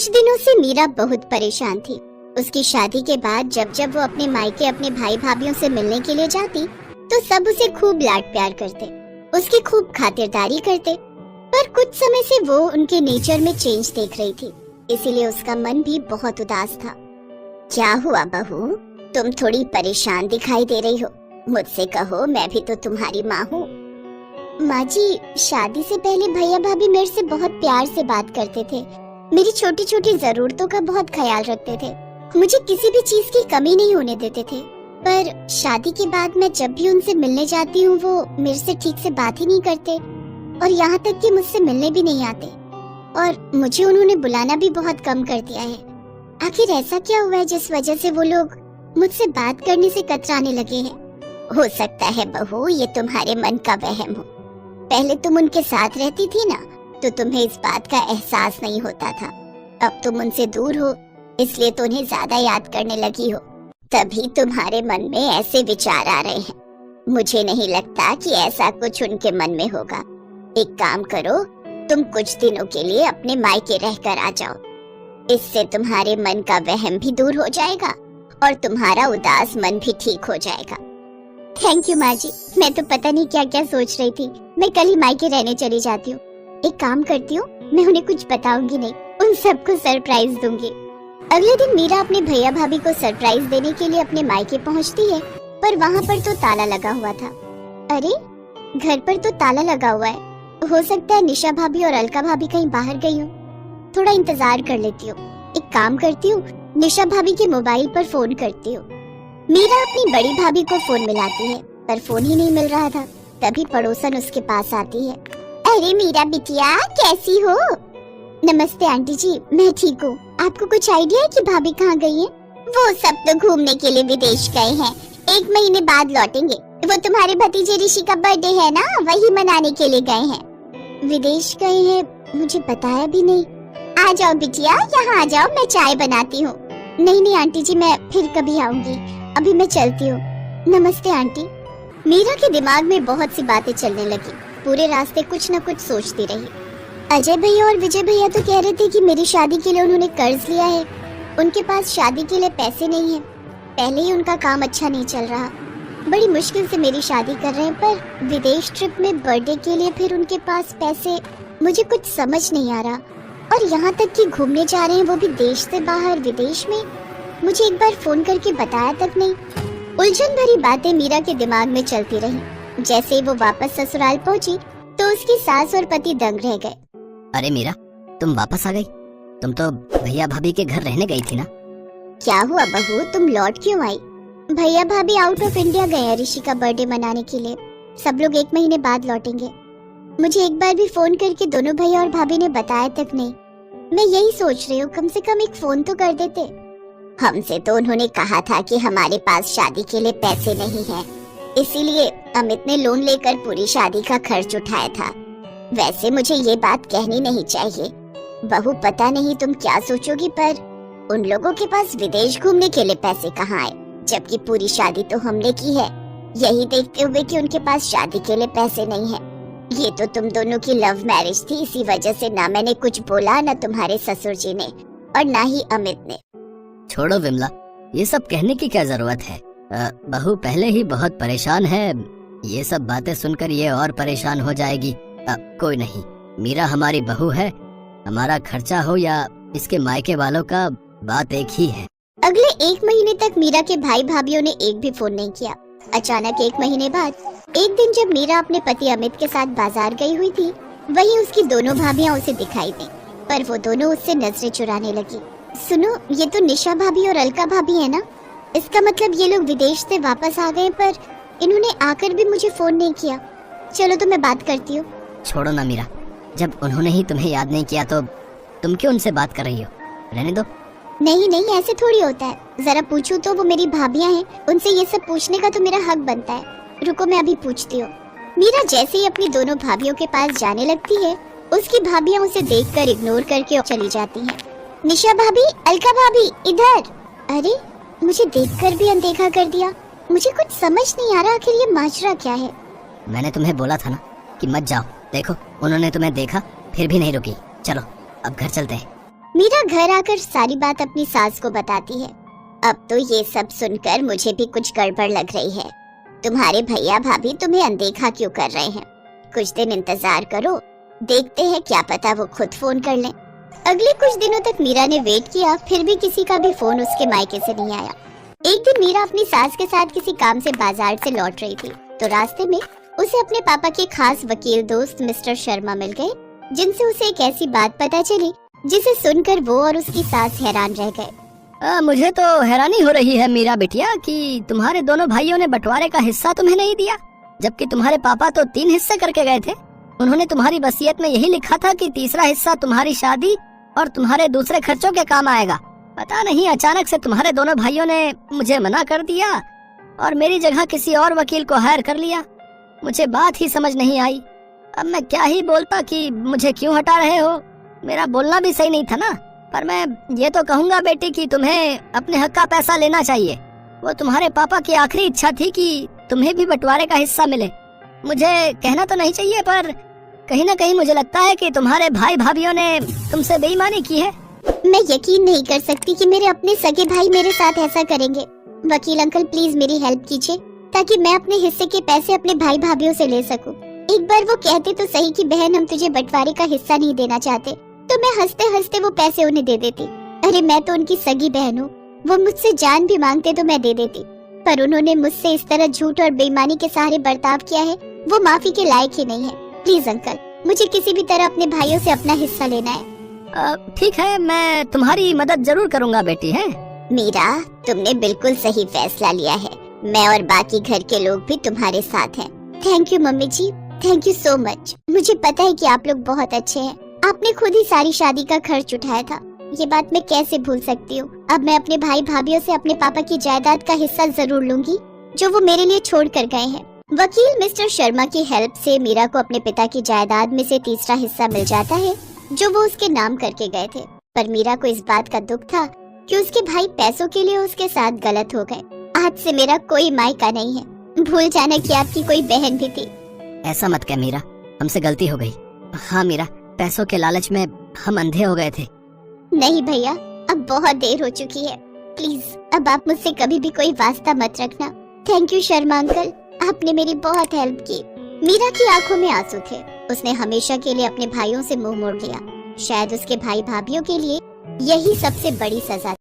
कुछ दिनों से मीरा बहुत परेशान थी। उसकी शादी के बाद जब जब वो अपने मायके अपने भाई भाभीयों से मिलने के लिए जाती तो सब उसे खूब लाड प्यार करते, उसकी खूब खातिरदारी करते। पर कुछ समय से वो उनके नेचर में चेंज देख रही थी, इसीलिए उसका मन भी बहुत उदास था। क्या हुआ बहू, तुम थोड़ी परेशान दिखाई दे रही हो? मुझसे कहो, मैं भी तो तुम्हारी माँ हूँ। माँ जी, शादी से पहले भैया भाभी मेरे से बहुत प्यार से बात करते थे, मेरी छोटी छोटी जरूरतों का बहुत ख्याल रखते थे, मुझे किसी भी चीज की कमी नहीं होने देते थे। पर शादी के बाद मैं जब भी उनसे मिलने जाती हूँ वो मेरे से ठीक से बात ही नहीं करते और यहाँ तक कि मुझसे मिलने भी नहीं आते और मुझे उन्होंने बुलाना भी बहुत कम कर दिया है। आखिर ऐसा क्या हुआ है जिस वजह से वो लोग मुझसे बात करने से कतराने लगे हैं? हो सकता है बहू ये तुम्हारे मन का वहम हो। पहले तुम उनके साथ रहती थी ना, तो तुम्हें इस बात का एहसास नहीं होता था। अब तुम उनसे दूर हो, इसलिए तो उन्हें ज्यादा याद करने लगी हो, तभी तुम्हारे मन में ऐसे विचार आ रहे हैं। मुझे नहीं लगता कि ऐसा कुछ उनके मन में होगा। एक काम करो, तुम कुछ दिनों के लिए अपने मायके रहकर आ जाओ, इससे तुम्हारे मन का वहम भी दूर हो जाएगा और तुम्हारा उदास मन भी ठीक हो जाएगा। थैंक यू माँ जी, मैं तो पता नहीं क्या क्या सोच रही थी। मैं कल ही मायके रहने चली जाती हूँ। एक काम करती हूँ, मैं उन्हें कुछ बताऊंगी नहीं, उन सबको सरप्राइज दूंगी। अगले दिन मीरा अपने भैया भाभी को सरप्राइज देने के लिए अपने मायके पहुँचती है, पर वहाँ पर तो ताला लगा हुआ था। अरे, घर पर तो ताला लगा हुआ है, हो सकता है निशा भाभी और अलका भाभी कहीं बाहर गई हो। थोड़ा इंतजार कर लेती हूँ। एक काम करती हूँ, निशा भाभी के मोबाइल पर फोन करती हूँ। मीरा अपनी बड़ी भाभी को फोन मिलाती है, पर फोन ही नहीं मिल रहा था। तभी पड़ोसन उसके पास आती है। अरे मीरा बिटिया, कैसी हो? नमस्ते आंटी जी, मैं ठीक हूँ। आपको कुछ आइडिया है कि भाभी कहाँ गई है? वो सब तो घूमने के लिए विदेश गए हैं, 1 महीने बाद लौटेंगे। वो तुम्हारे भतीजे ऋषि का बर्थडे है ना, वही मनाने के लिए गए हैं। विदेश गए हैं? मुझे बताया भी नहीं। आ जाओ बिटिया, यहाँ आ जाओ, मैं चाय बनाती हूँ। नहीं आंटी जी, मैं फिर कभी आऊंगी, अभी मैं चलती हूँ। नमस्ते आंटी। मीरा के दिमाग में बहुत सी बातें चलने लगी। पूरे रास्ते कुछ न कुछ सोचती रही। अजय भैया और विजय भैया तो कह रहे थे कि मेरी शादी के लिए उन्होंने कर्ज लिया है, उनके पास शादी के लिए पैसे नहीं है। पहले ही उनका काम अच्छा नहीं चल रहा, बड़ी मुश्किल से मेरी शादी कर रहे हैं, पर विदेश ट्रिप में बर्थडे के लिए फिर उनके पास पैसे, मुझे कुछ समझ नहीं आ रहा। और यहाँ तक कि घूमने जा रहे हैं, वो भी देश से बाहर, विदेश में। मुझे एक बार फोन करके बताया तक नहीं। उलझन भरी बातें मीरा के दिमाग में चलती रही। जैसे ही वो वापस ससुराल पहुंची तो उसकी सास और पति दंग रह गए। अरे मीरा, तुम वापस आ गई? तुम तो भैया भाभी के घर रहने गई थी ना? क्या हुआ बहू, तुम लौट क्यों आई? भैया भाभी आउट ऑफ इंडिया गए हैं ऋषि का बर्थडे मनाने के लिए। सब लोग 1 महीने बाद लौटेंगे। मुझे एक बार भी फोन करके दोनों भैया और भाभी ने बताया तक नहीं। मैं यही सोच रही हूँ, कम से कम एक फोन तो कर देते। हमसे तो उन्होंने कहा था कि हमारे पास शादी के लिए पैसे नहीं हैं, इसीलिए अमित ने लोन लेकर पूरी शादी का खर्च उठाया था। वैसे मुझे ये बात कहनी नहीं चाहिए बहू, पता नहीं तुम क्या सोचोगी, पर उन लोगों के पास विदेश घूमने के लिए पैसे कहाँ आए, जबकि पूरी शादी तो हमने की है। यही देखते हुए कि उनके पास शादी के लिए पैसे नहीं है। ये तो तुम दोनों की लव मैरिज थी, इसी वजह से ना मैंने कुछ बोला, ना तुम्हारे ससुर जी ने और ना ही अमित ने। छोड़ो विमला, ये सब कहने की क्या जरूरत है? बहू पहले ही बहुत परेशान है, ये सब बातें सुनकर ये और परेशान हो जाएगी। कोई नहीं, मीरा हमारी बहू है, हमारा खर्चा हो या इसके मायके वालों का, बात एक ही है। अगले 1 महीने तक मीरा के भाई भाभीओं ने एक भी फोन नहीं किया। अचानक 1 महीने बाद एक दिन जब मीरा अपने पति अमित के साथ बाजार गई हुई थी, वहीं उसकी दोनों भाभियां उसे दिखाई दी, पर वो दोनों उससे नजरें चुराने लगी। सुनो, ये तो निशा भाभी और अलका भाभी है ना? इसका मतलब ये लोग विदेश से वापस आ गए, पर इन्होंने आकर भी मुझे फोन नहीं किया। चलो तो मैं बात करती हूँ। छोड़ो ना मीरा, जब उन्होंने ही तुम्हें याद नहीं किया तो तुम क्यों उनसे बात कर रही हो? रहने दो। नहीं, ऐसे थोड़ी होता है। जरा पूछूं तो वो मेरी भाभियां हैं, उनसे ये सब पूछने का तो मेरा हक बनता है। रुको, मैं अभी पूछती हूँ। मीरा जैसे ही अपनी दोनों भाभियों के पास जाने लगती है, उसकी भाभियां उसे देखकर इग्नोर करके चली जाती हैं। निशा भाभी, अलका भाभी, इधर। अरे, मुझे देखकर भी अनदेखा कर दिया। मुझे कुछ समझ नहीं आ रहा, आखिर ये माजरा क्या है? मैंने तुम्हें बोला था ना कि मत जाओ। देखो, उन्होंने तुम्हें देखा फिर भी नहीं रुकी। चलो अब घर चलते हैं। मीरा घर आकर सारी बात अपनी सास को बताती है। अब तो ये सब सुनकर मुझे भी कुछ गड़बड़ लग रही है। तुम्हारे भैया भाभी तुम्हें अनदेखा क्यों कर रहे हैं? कुछ दिन इंतजार करो, देखते हैं, क्या पता वो खुद फोन कर लें। अगले कुछ दिनों तक मीरा ने वेट किया, फिर भी किसी का भी फोन उसके मायके से नहीं आया। एक दिन मीरा अपनी सास के साथ किसी काम से बाजार से लौट रही थी, तो रास्ते में उसे अपने पापा के खास वकील दोस्त मिस्टर शर्मा मिल गए, जिनसे उसे एक ऐसी बात पता चली जिसे सुनकर वो और उसकी सास हैरान रह गए। मुझे तो हैरानी हो रही है मीरा बिटिया कि तुम्हारे दोनों भाइयों ने बंटवारे का हिस्सा तुम्हें नहीं दिया, जबकि तुम्हारे पापा तो 3 हिस्से करके गए थे। उन्होंने तुम्हारी वसीयत में यही लिखा था कि तीसरा हिस्सा तुम्हारी शादी और तुम्हारे दूसरे खर्चों के काम आएगा। पता नहीं अचानक से तुम्हारे दोनों भाइयों ने मुझे मना कर दिया और मेरी जगह किसी और वकील को हायर कर लिया। मुझे बात ही समझ नहीं आई। अब मैं क्या ही बोलता कि मुझे क्यों हटा रहे हो। मेरा बोलना भी सही नहीं था ना, पर मैं ये तो कहूँगा बेटी कि तुम्हें अपने हक का पैसा लेना चाहिए। वो तुम्हारे पापा की आखिरी इच्छा थी कि तुम्हें भी बंटवारे का हिस्सा मिले। मुझे कहना तो नहीं चाहिए, पर कहीं ना कहीं मुझे लगता है कि तुम्हारे भाई भाभीओं ने तुमसे बेईमानी की है। मैं यकीन नहीं कर सकती कि मेरे अपने सगे भाई मेरे साथ ऐसा करेंगे। वकील अंकल प्लीज मेरी हेल्प कीजिए, ताकि मैं अपने हिस्से के पैसे अपने भाई भाभीओं से ले सकूं। एक बार वो कहते तो सही कि बहन हम तुझे बंटवारे का हिस्सा नहीं देना चाहते, तो मैं हंसते हंसते वो पैसे उन्हें दे देती। अरे मैं तो उनकी सगी बहन हूँ, वो मुझसे जान भी मांगते तो मैं दे देती, पर उन्होंने मुझसे इस तरह झूठ और बेईमानी के सहारे बर्ताव किया है, वो माफी के लायक ही नहीं है। प्लीज अंकल, मुझे किसी भी तरह अपने भाइयों से अपना हिस्सा लेना है। ठीक है, मैं तुम्हारी मदद जरूर करूँगा बेटी। है मीरा, तुमने बिल्कुल सही फैसला लिया है। मैं और बाकी घर के लोग भी तुम्हारे साथ हैं। Thank you mummy ji, thank you so much. मुझे पता है कि आप लोग बहुत अच्छे हैं। आपने खुद ही सारी शादी का खर्च उठाया था, ये बात मैं कैसे भूल सकती हूँ। अब मैं अपने भाई भाभीओं से अपने पापा की जायदाद का हिस्सा जरूर लूंगी, जो वो मेरे लिए छोड़ कर गए हैं। वकील मिस्टर शर्मा की हेल्प से मीरा को अपने पिता की जायदाद में से तीसरा हिस्सा मिल जाता है, जो वो उसके नाम करके गए थे। पर मीरा को इस बात का दुख था कि उसके भाई पैसों के लिए उसके साथ गलत हो गए। आज से मेरा कोई मायका नहीं है, भूल जाना कि आपकी कोई बहन भी थी। ऐसा मत कह मीरा, हमसे गलती हो गई। हाँ मीरा, पैसों के लालच में हम अंधे हो गए थे। नहीं भैया, अब बहुत देर हो चुकी है। प्लीज अब आप मुझसे कभी भी कोई वास्ता मत रखना। थैंक यू शर्मा अंकल, आपने मेरी बहुत हेल्प की। मीरा की आंखों में आंसू थे। उसने हमेशा के लिए अपने भाइयों से मुंह मोड़ लिया। शायद उसके भाई भाभीओं के लिए यही सबसे बड़ी सजा